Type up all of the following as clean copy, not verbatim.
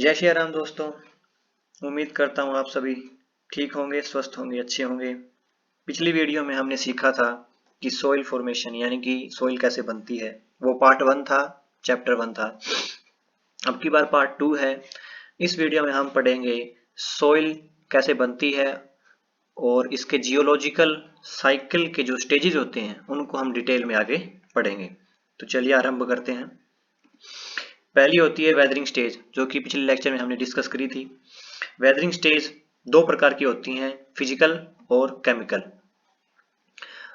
जय श्री राम दोस्तों। उम्मीद करता हूँ आप सभी ठीक होंगे, स्वस्थ होंगे, अच्छे होंगे। पिछली वीडियो में हमने सीखा था कि सोइल फॉर्मेशन यानी कि सोइल कैसे बनती है। वो पार्ट 1 था, चैप्टर 1 था। अब की बार पार्ट 2 है। इस वीडियो में हम पढ़ेंगे सोइल कैसे बनती है और इसके जियोलॉजिकल साइकिल के जो स्टेजेस होते हैं उनको हम डिटेल में आगे पढ़ेंगे। तो चलिए आरंभ करते हैं। पहली होती है वेदरिंग स्टेज, जो कि पिछले लेक्चर में हमने डिस्कस करी थी। वेदरिंग स्टेज दो प्रकार की होती हैं, फिजिकल और chemical.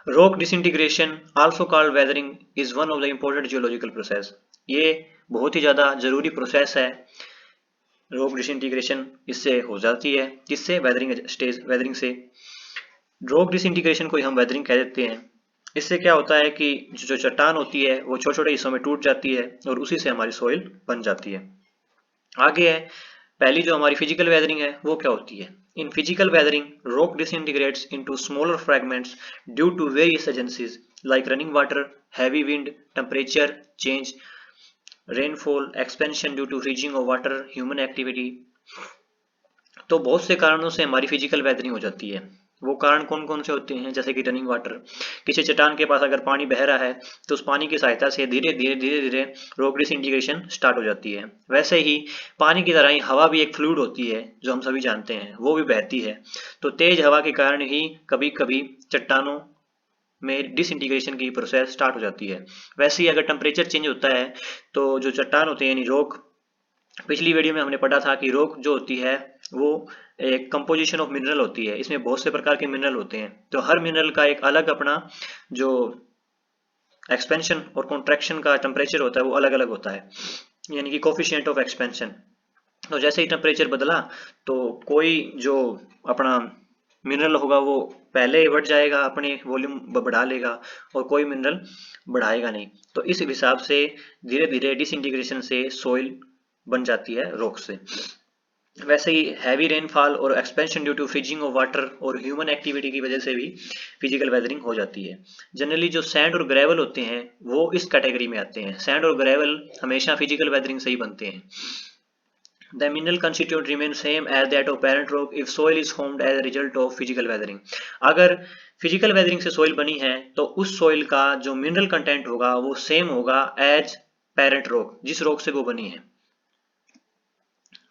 Rock disintegration also called weathering is one of the important geological process. ये बहुत ही ज्यादा जरूरी प्रोसेस है। रॉक डिसइंटीग्रेशन इससे हो जाती है, जिससे वेदरिंग स्टेज वेदरिंग से रॉक डिसइंटीग्रेशन को हम वेदरिंग कह देते हैं। इससे क्या होता है कि जो चट्टान होती है वो छोटे छोटे हिस्सों में टूट जाती है और उसी से हमारी सॉइल बन जाती है। आगे है पहली जो हमारी फिजिकल वेदरिंग है वो क्या होती है। In physical weathering rock disintegrates into smaller fragments due to various agencies like running water, heavy wind, temperature change, rainfall, expansion due to freezing of water, human activity. तो बहुत से कारणों से हमारी फिजिकल वेदरिंग हो जाती है। वो कारण कौन कौन से होते हैं, जैसे कि रनिंग वाटर। किसी चट्टान के पास अगर पानी बह रहा है तो उस पानी की सहायता से धीरे धीरे धीरे धीरे रॉक डिसइंटीग्रेशन स्टार्ट हो जाती है। वैसे ही पानी की तरह ही हवा भी एक फ्लूइड होती है जो हम सभी जानते हैं, वो भी बहती है। तो तेज हवा के कारण ही कभी कभी चट्टानों में डिसइंटीग्रेशन की प्रोसेस स्टार्ट हो जाती है। वैसे ही अगर टेम्परेचर चेंज होता है तो जो चट्टान होते हैं यानी रॉक, पिछली वीडियो में हमने पढ़ा था कि रॉक जो होती है वो एक कंपोजिशन ऑफ मिनरल होती है। इसमें बहुत से प्रकार के मिनरल होते हैं, तो हर मिनरल का एक अलग अपना जो एक्सपेंशन और कॉन्ट्रैक्शन का टेम्परेचर होता है वो अलग अलग होता है, यानी कि कोफिशिएंट ऑफ एक्सपेंशन। तो जैसे ही टेम्परेचर बदला तो कोई जो अपना मिनरल होगा वो पहले ही बढ़ जाएगा, अपने वॉल्यूम बढ़ा लेगा, और कोई मिनरल बढ़ाएगा नहीं। तो इस हिसाब से धीरे धीरे डिसइंटीग्रेशन से सॉइल बन जाती है रॉक से। वैसे ही हैवी रेनफॉल और expansion due to freezing of water और ह्यूमन एक्टिविटी की वजह से भी फिजिकल वेदरिंग हो जाती है। जनरली जो सैंड और ग्रेवल होते हैं वो इस कैटेगरी में आते हैं। सैंड और ग्रेवल हमेशा फिजिकल वेदरिंग से ही बनते हैं। The mineral constituent remains same as that of parent rock if soil is formed as a result of physical weathering। अगर फिजिकल वेदरिंग से सोइल बनी है तो उस सोइल का जो मिनरल कंटेंट होगा वो सेम होगा एज पेरेंट रॉक, जिस रॉक से वो बनी है।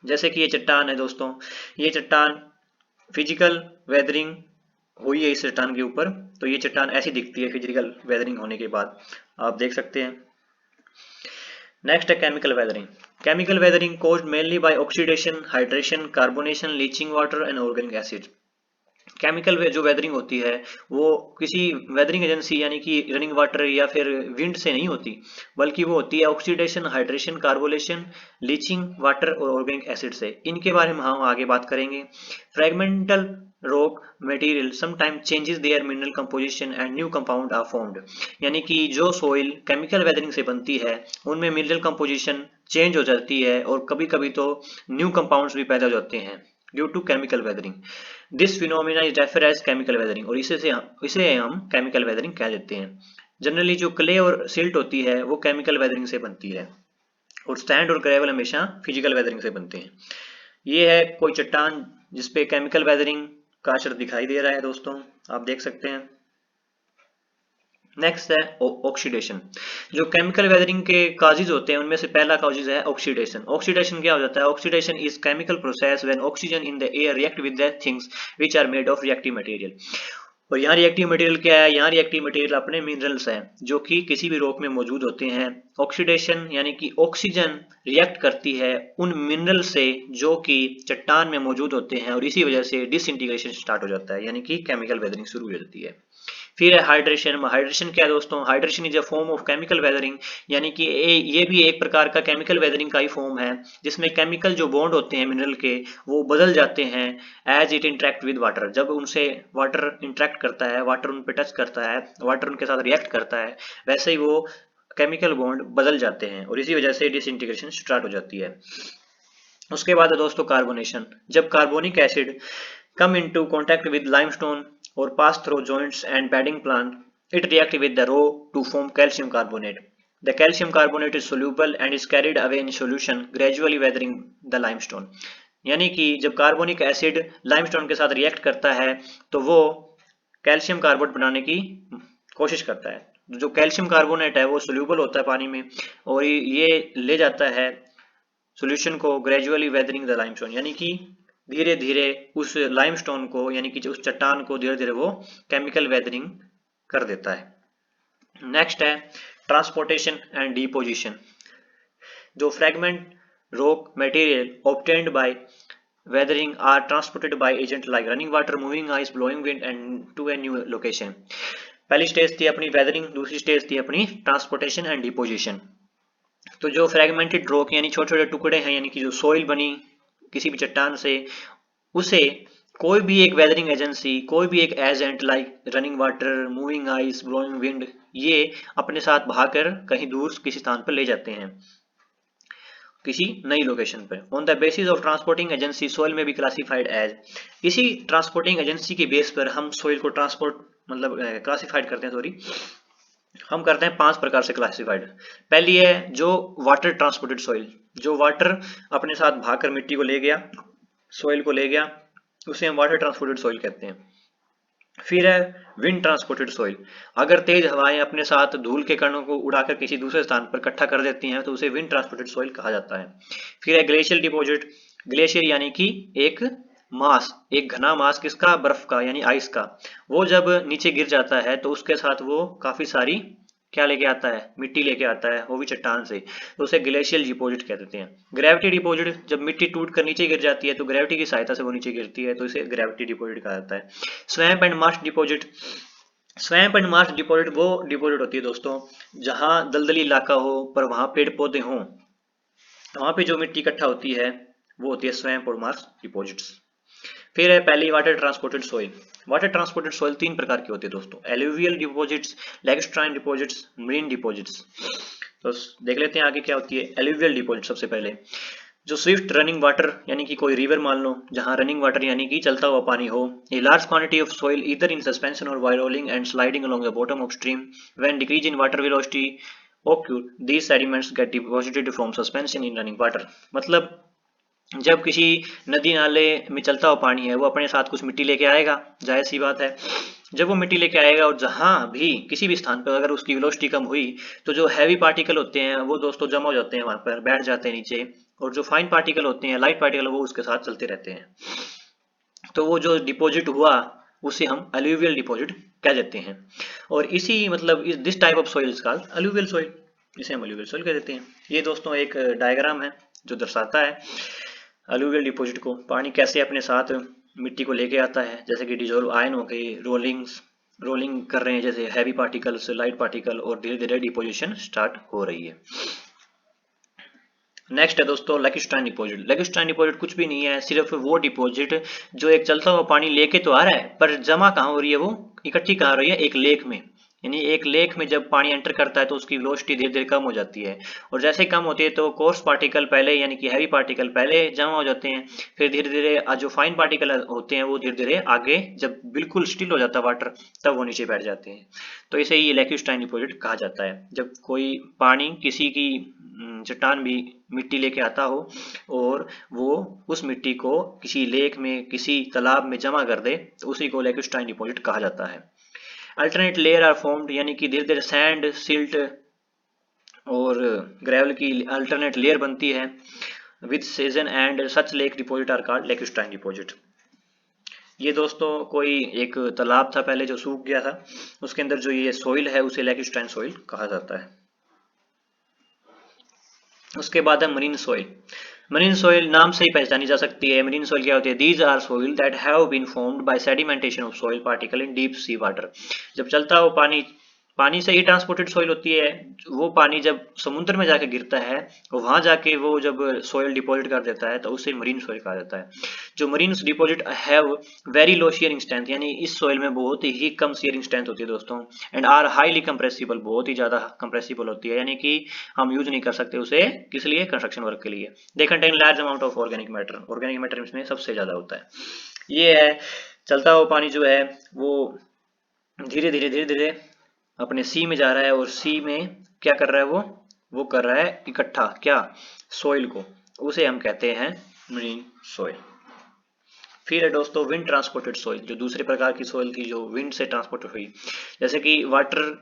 जैसे कि ये चट्टान है दोस्तों, ये चट्टान फिजिकल वेदरिंग हुई है इस चट्टान के ऊपर, तो ये चट्टान ऐसी दिखती है फिजिकल वेदरिंग होने के बाद, आप देख सकते हैं। नेक्स्ट है chemical weathering. Chemical weathering caused mainly by oxidation, hydration, carbonation, leaching water and organic acid। Chemical जो वेदरिंग होती है वो किसी वेदरिंग एजेंसी यानी कि रनिंग वाटर या फिर विंड से नहीं होती, बल्कि वो होती है oxidation, hydration, carbonation, leaching water और ऑर्गेनिक एसिड से। इनके बारे में हम आगे बात करेंगे। Fragmental rock material sometime changes their mineral composition and new compound are formed. यानी कि जो सॉइल केमिकल वेदरिंग से बनती है उनमें मिनरल कंपोजिशन चेंज हो जाती है और कभी कभी तो न्यू कंपाउंड्स भी पैदा हो जाते हैं due to chemical weathering. This phenomena is refer as chemical weathering, और इसे हम केमिकल वेदरिंग कह देते हैं। जनरली जो क्ले और सिल्ट होती है वो केमिकल वेदरिंग से बनती है और सैंड और ग्रेवल हमेशा फिजिकल वेदरिंग से बनते हैं। ये है कोई चट्टान जिसपे केमिकल वेदरिंग का असर दिखाई दे रहा है दोस्तों, आप देख सकते हैं। नेक्स्ट है ऑक्सीडेशन। जो केमिकल वेदरिंग के काजेज होते हैं उनमें से पहला काजेज है ऑक्सीडेशन। ऑक्सीडेशन क्या हो जाता है? Oxidation is chemical process when oxygen in the air react with the things which are made of reactive material. और यहाँ रिएक्टिव मटेरियल क्या है? यहाँ रिएक्टिव मटेरियल अपने मिनरल्स हैं जो कि किसी भी रॉक में मौजूद होते हैं। ऑक्सीडेशन यानी कि ऑक्सीजन रिएक्ट करती है उन मिनरल से जो कि चट्टान में मौजूद होते हैं, और इसी वजह से डिसइंटीग्रेशन स्टार्ट हो जाता है, यानी कि केमिकल वेदरिंग शुरू हो जाती है। फिर है हाइड्रेशन। हाइड्रेशन क्या है दोस्तों? Hydration is a form of chemical weathering, यानी कि ये भी एक प्रकार का केमिकल वेदरिंग का ही फॉर्म है, जिसमें केमिकल जो बॉन्ड होते हैं मिनरल के वो बदल जाते हैं as it interact with water. जब उनसे वाटर इंटरेक्ट करता है, वाटर उन पे टच करता है, वाटर उनके साथ रिएक्ट करता है, वैसे ही वो केमिकल बॉन्ड बदल जाते हैं और इसी वजह से डिसइंटीग्रेशन स्टार्ट हो जाती है। उसके बाद है दोस्तों कार्बोनेशन। जब carbonic acid come into contact with limestone or pass through joints and bedding plant, it react with the rock to form calcium carbonate। The calcium carbonate is soluble and is carried away in solution gradually weathering the limestone. यानी कि जब carbonic acid limestone के साथ react करता है तो वो calcium carbonate बनाने की कोशिश करता है। जो कैल्शियम कार्बोनेट है वो सोल्यूबल होता है पानी में और ये ले जाता है सॉल्यूशन को ग्रेजुअली वेदरिंग द लाइमस्टोन, यानी कि धीरे धीरे उस लाइमस्टोन को यानी कि उस चट्टान को धीरे धीरे वो केमिकल वेदरिंग कर देता है। नेक्स्ट है ट्रांसपोर्टेशन एंड डिपोजिशन। जो fragment rock material obtained by weathering are transported by agent like running water, moving ice, blowing wind and to a new location। पहली स्टेज थी अपनी वेदरिंग, दूसरी स्टेज थी अपनी ट्रांसपोर्टेशन एंड डिपोजिशन। तो जो fragmented rock यानी छोटे छोटे टुकड़े हैं यानी कि जो सोइल बनी किसी भी चट्टान से, उसे कोई भी एक वेदरिंग एजेंसी, कोई भी एक agent like running water, moving ice, blowing wind, ये अपने साथ भागकर कहीं दूर किसी स्थान पर ले जाते हैं किसी नई लोकेशन पर। On the basis of transporting agency soil में भी क्लासिफाइड एज। इसी ट्रांसपोर्टिंग एजेंसी के बेस पर हम सोइल को ट्रांसपोर्ट मतलब क्लासिफाइड करते हैं, सॉरी हम करते हैं 5 प्रकार से क्लासिफाइड। पहली है जो वाटर ट्रांसपोर्टेड सोइल, जो वाटर अपने साथ भागकर मिट्टी को ले गया, सोइल को ले गया, उसे हम वाटर ट्रांसपोर्टेड सोइल कहते हैं। फिर है विंड ट्रांसपोर्टेड सोइल, अगर तेज हवाएं अपने साथ धूल के कणों को उड़ाकर किसी दूसरे स्थान पर इकट्ठा कर देती हैं तो उसे विंड ट्रांसपोर्टेड सोइल कहा जाता है। फिर है ग्लेशियल डिपॉजिट, ग्लेशियर यानी कि एक मास, एक घना मास किसका, बर्फ का यानी आइस का, वो जब नीचे गिर जाता है तो उसके साथ वो काफी सारी क्या लेके आता है, मिट्टी लेके आता है, वो भी चट्टान से, तो उसे ग्लेशियल डिपॉजिट कह देते हैं। ग्रेविटी डिपॉजिट, जब मिट्टी टूट कर नीचे गिर जाती है तो ग्रेविटी की सहायता से वो नीचे गिरती है तो इसे ग्रेविटी डिपॉजिट कहा जाता है। Swamp and Marsh deposit, swamp and Marsh deposit वो डिपॉजिट होती है दोस्तों जहां दलदली इलाका हो पर वहां पेड़ पौधे हों, वहां पे जो मिट्टी इकट्ठा होती है वो होती है स्वैम्प और मार्श डिपॉजिट्स। फिर है पहली water transported soil. Water transported soil 3 प्रकार की होती है दोस्तों, alluvial deposits, lacustrine deposits, marine deposits. तो देख लेते हैं आगे क्या होती है। एलुवियल डिपॉजिट सबसे पहले, जो स्विफ्ट रनिंग वाटर यानी कि कोई रिवर मान लो जहां रनिंग वाटर यानी कि चलता हुआ पानी हो, a large quantity of soil either in suspension और while rolling and sliding along the bottom of stream when decrease in water velocity occur, these sediments get deposited from suspension in running water। मतलब जब किसी नदी नाले में चलता हुआ पानी है वो अपने साथ कुछ मिट्टी लेके आएगा, जाहिर सी बात है। जब वो मिट्टी लेके आएगा और जहां भी किसी भी स्थान पर अगर उसकी वेलोसिटी कम हुई तो जो हैवी पार्टिकल होते हैं वो दोस्तों जमा हो जाते हैं वहां पर, बैठ जाते हैं नीचे, और जो फाइन पार्टिकल होते हैं, लाइट पार्टिकल, वो उसके साथ चलते रहते हैं। तो वो जो डिपॉजिट हुआ उसे हम अलुवियल डिपॉजिट कह देते हैं। और इसी मतलब this type of soil is called alluvial soil, इसे हम अलुवियल सॉइल कह देते हैं। ये दोस्तों एक डायग्राम है जो दर्शाता है अलुवियल डिपॉजिट को, पानी कैसे अपने साथ मिट्टी को लेके आता है, जैसे कि डिजोल्व आयन हो गई, रोलिंग कर रहे हैं जैसे हैवी पार्टिकल्स, लाइट पार्टिकल, और धीरे धीरे डिपोजिशन स्टार्ट हो रही है। नेक्स्ट है दोस्तों लेगिस्ट्राइन डिपॉजिट। लेगिस्ट्राइन डिपॉजिट कुछ भी नहीं है, सिर्फ वो डिपॉजिट जो एक चलता हुआ पानी लेके तो आ रहा है पर जमा कहाँ हो रही है, वो इकट्ठी कहाँ हो रही है, एक लेक में। यानी एक लेक में जब पानी एंटर करता है तो उसकी वेलोसिटी धीरे धीरे कम हो जाती है, और जैसे ही कम होती है तो कोर्स पार्टिकल पहले यानी कि हैवी पार्टिकल पहले जमा हो जाते हैं, फिर धीरे धीरे जो फाइन पार्टिकल होते हैं वो धीरे धीरे आगे, जब बिल्कुल स्टिल हो जाता है वाटर तब वो नीचे बैठ जाते हैं। तो इसे ही लेगिस्ट्राइन डिपॉजिट कहा जाता है, जब कोई पानी किसी की चट्टान भी मिट्टी लेके आता हो और वो उस मिट्टी को किसी लेक में, किसी तालाब में जमा कर दे तो उसी को लेगिस्ट्राइन डिपॉजिट कहा जाता है। अल्टरनेट लेयर आर फॉर्म्ड, यानी कि धीरे धीरे सैंड, सिल्ट और ग्रेवल की अल्टरनेट लेयर बनती है with season and such lake deposit are called lacustrine deposit. ये दोस्तों कोई एक तालाब था पहले जो सूख गया था, उसके अंदर जो ये सोइल है उसे लेगिस्ट्राइन सोइल कहा जाता है। उसके बाद है मरीन सोइल। मरीन सोइल नाम से ही पहचानी जा सकती है। मरीन सोइल क्या होती है, these are soil that have been formed by sedimentation of soil particle in deep sea water. जब चलता हो पानी से ही ट्रांसपोर्टेड सोइल होती है, वो पानी जब समुद्र में जाके गिरता है वहां जाके वो जब सोइल डिपॉजिट कर देता है तो उसे मरीन सोइल कहा जाता है। जो marine deposit have very low shearing strength, यानी इस सोइल में बहुत ही कम शियरिंग स्ट्रेंथ होती है दोस्तों, एंड आर हाईली कंप्रेसिबल, बहुत ही ज्यादा कंप्रेसिबल होती है, यानी कि हम यूज नहीं कर सकते उसे, किस लिए, कंस्ट्रक्शन वर्क के लिए। They contain large amount of organic matter, organic matter इसमें सबसे ज्यादा होता है। ये है चलता हुआ पानी जो है वो धीरे धीरे अपने सी में जा रहा है और सी में क्या कर रहा है, वो कर रहा है इकट्ठा क्या, सोइल को, उसे हम कहते हैं मरीन सोइल। फिर है दोस्तों विंड ट्रांसपोर्टेड सोइल, जो दूसरे प्रकार की सोइल थी जो विंड से ट्रांसपोर्ट हुई, जैसे कि वाटर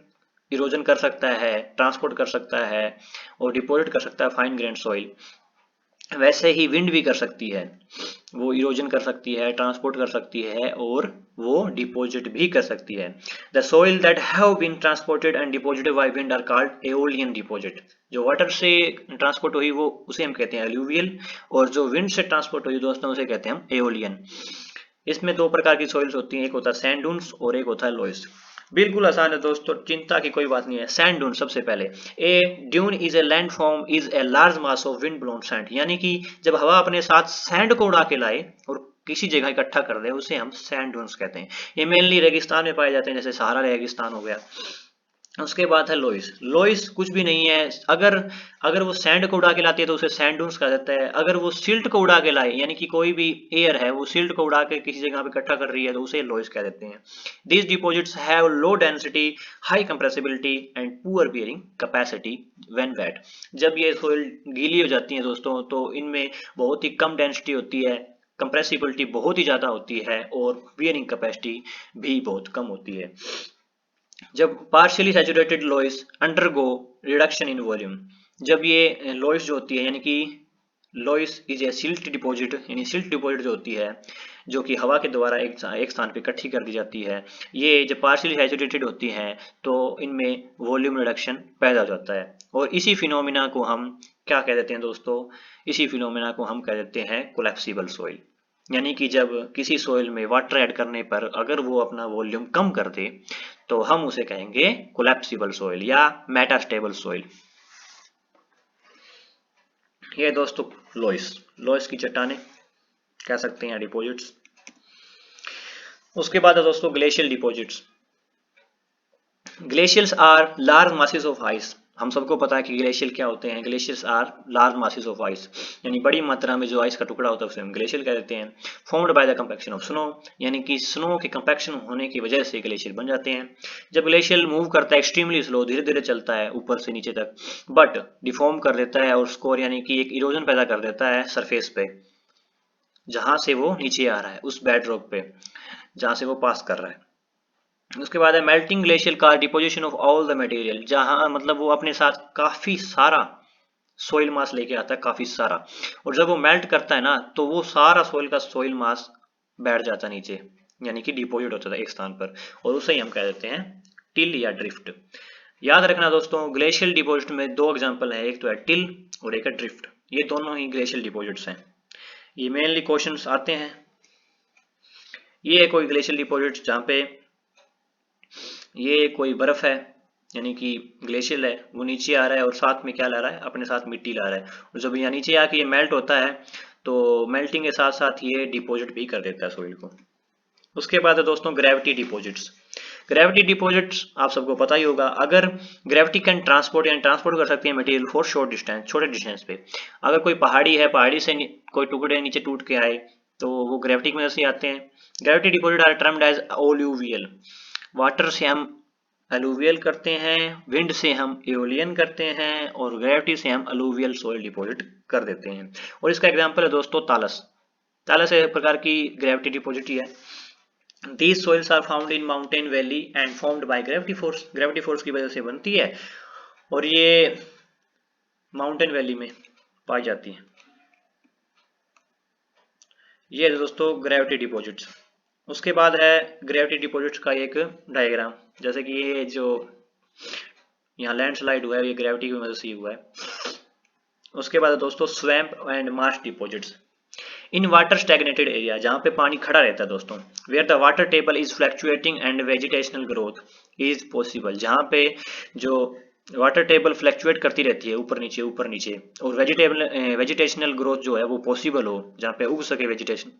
इरोजन कर सकता है, ट्रांसपोर्ट कर सकता है और डिपोजिट कर सकता है फाइन ग्रेन सोइल, वैसे ही विंड भी कर सकती है, वो इरोजन कर सकती है, ट्रांसपोर्ट कर सकती है और वो डिपॉजिट भी कर सकती है। The soil that have been transported and deposited by wind are called aeolian deposit. जो वाटर से ट्रांसपोर्ट हुई वो उसे हम कहते हैं एलुवियल, और जो विंड से ट्रांसपोर्ट हुई दोस्तों उसे कहते हैं हम एओलियन। इसमें दो प्रकार की सॉइल्स होती हैं, एक होता है सैंड डून्स और एक होता है लोइस। बिल्कुल आसान है दोस्तों, चिंता की कोई बात नहीं है। सैंड डून सबसे पहले, a dune is a land form is a large mass of wind blown sand, यानी कि जब हवा अपने साथ सैंड को उड़ा के लाए और किसी जगह इकट्ठा कर दे उसे हम सैंड डून्स कहते हैं। ये मेनली रेगिस्तान में पाए जाते हैं, जैसे सहारा रेगिस्तान हो गया। उसके बाद है लोइस। लोइस कुछ भी नहीं है, अगर अगर वो सैंड को उड़ा के लाती है तो उसे सैंड डून्स कहा जाता है। अगर वो सिल्ट को उड़ा के लाए, यानी कि कोई भी एयर है वो सिल्ट को उड़ा के किसी जगह पे इकट्ठा कर रही है तो उसे लोइस कह देते हैं। These deposits have low density, high compressibility and poor bearing capacity when wet. जब ये सोइल गीली हो जाती है दोस्तों तो इनमें बहुत ही कम डेंसिटी होती है, कंप्रेसिबिलिटी बहुत ही ज्यादा होती है और बियरिंग कैपेसिटी भी बहुत कम होती है। जब partially saturated loess undergo reduction in volume, जब ये लोइस जो होती है, यानी कि loess is a silt deposit, यानी सिल्ट डिपॉजिट जो होती है जो कि हवा के द्वारा एक स्थान पे इकट्ठी कर दी जाती है, ये जब पार्शियली सैचुरेटेड होती हैं तो इनमें वॉल्यूम रिडक्शन पैदा हो जाता है। और इसी फिनोमिना को हम क्या कह देते हैं दोस्तों, इसी फिनोमिना को हम कह देते हैं कोलैप्सिबल सोइल। यानी कि जब किसी सोइल में वाटर ऐड करने पर अगर वो अपना वॉल्यूम कम कर दे तो हम उसे कहेंगे कोलैप्सिबल सोइल या मेटास्टेबल सोइल। ये दोस्तों लोइस, लोइस की चट्टानें कह सकते हैं डिपॉजिट्स। उसके बाद है दोस्तों glacial deposits. Glaciers are large masses of ice. हम सबको पता है कि ग्लेशियर क्या होते हैं। Glaciers are large masses of ice, यानी बड़ी मात्रा में जो आइस का टुकड़ा होता है उसे हम ग्लेशियर कह देते हैं। Formed by the compaction of snow, यानी कि स्नो के कंपैक्शन होने की वजह से ग्लेशियर बन जाते हैं। जब ग्लेशियर मूव करता है एक्सट्रीमली स्लो, धीरे धीरे चलता है ऊपर से नीचे तक, बट डिफॉर्म कर देता है और स्कोर यानी कि एक इरोजन पैदा कर देता है सरफेस पे, जहां से वो नीचे आ रहा है उस बेड रॉक पे जहां से वो पास कर रहा है। उसके बाद है मेल्टिंग ग्लेशियर का deposition of all the material, जहां मतलब वो अपने साथ काफी सारा सोइल मास लेके आता है, काफी सारा, और जब वो मेल्ट करता है ना तो वो सारा सोइल का सोइल मास बैठ जाता है नीचे, यानी कि डिपोजिट होता है एक स्थान पर, और उसे ही हम कह देते हैं टिल या ड्रिफ्ट। याद रखना दोस्तों ग्लेशियल डिपोजिट में दो एग्जांपल है, एक तो है टिल और एक है ड्रिफ्ट। ये दोनों ही ग्लेशियल डिपोजिट्स हैं, ये मेनली क्वेश्चंस आते हैं। ये है कोई ग्लेशियल डिपोजिट जहाँ पे ये कोई बर्फ है, यानी कि ग्लेशियर है, वो नीचे आ रहा है और साथ में क्या ला रहा है, अपने साथ मिट्टी ला रहा है, और जब यहाँ नीचे आके ये मेल्ट होता है तो मेल्टिंग के साथ साथ ये डिपॉजिट भी कर देता है सोइल को। उसके बाद है दोस्तों ग्रेविटी डिपॉजिट्स। ग्रेविटी डिपॉजिट्स आप सबको पता ही होगा, अगर ग्रेविटी कैन ट्रांसपोर्ट, यानी ट्रांसपोर्ट कर सकती है मटेरियल फॉर शॉर्ट डिस्टेंस, छोटे डिस्टेंस पे। अगर कोई पहाड़ी है, पहाड़ी से कोई टुकड़े नीचे टूट के आए तो वो ग्रेविटी की वजह से आते हैं। Gravity deposit are termed as colluvial. Water से हम अलूवियल करते हैं, विंड से हम एओलियन करते हैं और ग्रेविटी से हम अलूवियल सोइल डिपॉजिट कर देते हैं। और इसका एग्जांपल है दोस्तों तालस। तालस एक प्रकार की ग्रेविटी डिपॉजिट ही है। These soils are found in mountain valley and formed by gravity force। Gravity force की वजह से बनती है और ये माउंटेन वैली में पाई जाती है। ये है दोस्तों ग्रेविटी डिपॉजिट्स। उसके बाद है ग्रेविटी डिपॉजिट्स का एक डायग्राम, जैसे कि ये जो यहाँ लैंडस्लाइड हुआ है ये ग्रेविटी की वजह से ही हुआ है। उसके बाद दोस्तों swamp and marsh deposits in water stagnated area, जहाँ पे पानी खड़ा रहता है दोस्तों, where the water table is fluctuating and vegetational growth is possible, जहाँ पे जो वाटर टेबल फ्लक्चुएट करती रहती है ऊपर नीचे और वेजिटेशनल ग्रोथ जो है वो पॉसिबल हो, जहाँ पे उग सके vegetation.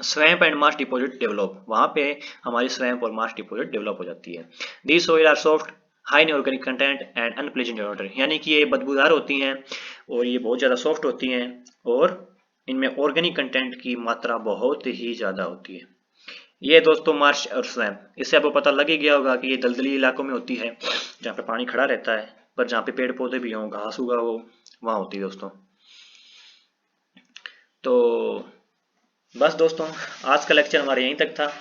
Swamp and Marsh deposit develop, वहाँ पे हमारी स्वैम्प और मार्श डिपॉजिट डेवलप हो जाती है। These soil are soft, high in organic content and unpleasant water, यानी कि ये बदबूदार होती हैं और ये बहुत ज़्यादा सॉफ्ट होती हैं और इनमें ऑर्गेनिक कंटेंट की मात्रा बहुत ही ज़्यादा होती है। ये दोस्तों मार्श और स्वैम्प, इससे आपको पता लग ही गया होगा कि ये दलदली इलाकों में होती है जहाँ पे पानी खड़ा रहता है, पर जहाँ पे पेड़ पौधे भी हों, घास उगा हो, वहाँ होती है दोस्तों। तो बस दोस्तों, आज का लेक्चर हमारे यहीं तक था।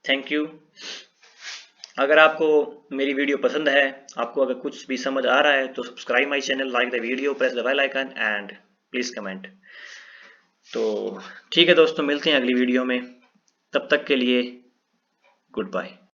Thank you. अगर आपको मेरी वीडियो पसंद है, आपको अगर कुछ भी समझ आ रहा है, तो subscribe my channel, like the video, press the bell icon and please comment. तो ठीक है दोस्तों, मिलते हैं अगली वीडियो में, तब तक के लिए गुड बाय।